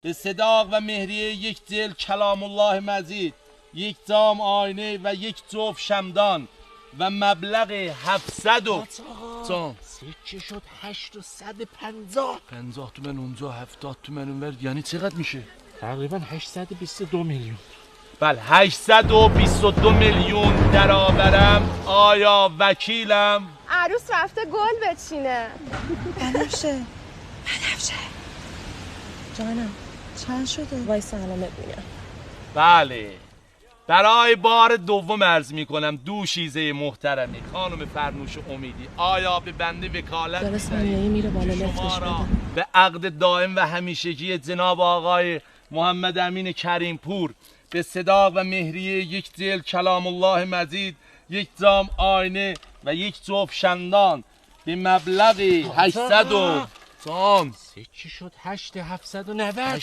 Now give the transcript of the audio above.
به صداق و مهریه یک دل کلام الله مزید، یک دام آینه و یک جفت شمدان و مبلغ 700 تومن. سکه شد 850. 50 تومن اونجا 70 تومن اونور، یعنی چقدر میشه؟ تقریبا 822 میلیون. بله 822 میلیون درآورم. آیا وکیلم؟ عروس رفته گل بچینه. بنفشه جانم چند شده؟ وایسا الان ببینم. بله برای بار دوم عرض میکنم دوشیزه محترمی خانم فرنوش امیدی، آیا به بنده وکالت داره ثانیه‌ای میره بالا لفتش شما را بده. به عقد دائم و همیشگی جناب آقای محمد امین کریم پور به صداق و مهریه یک دل کلام الله مزید، یک جام آینه و یک جفت شندان به مبلغ 800 تومن. سکه شد 8790.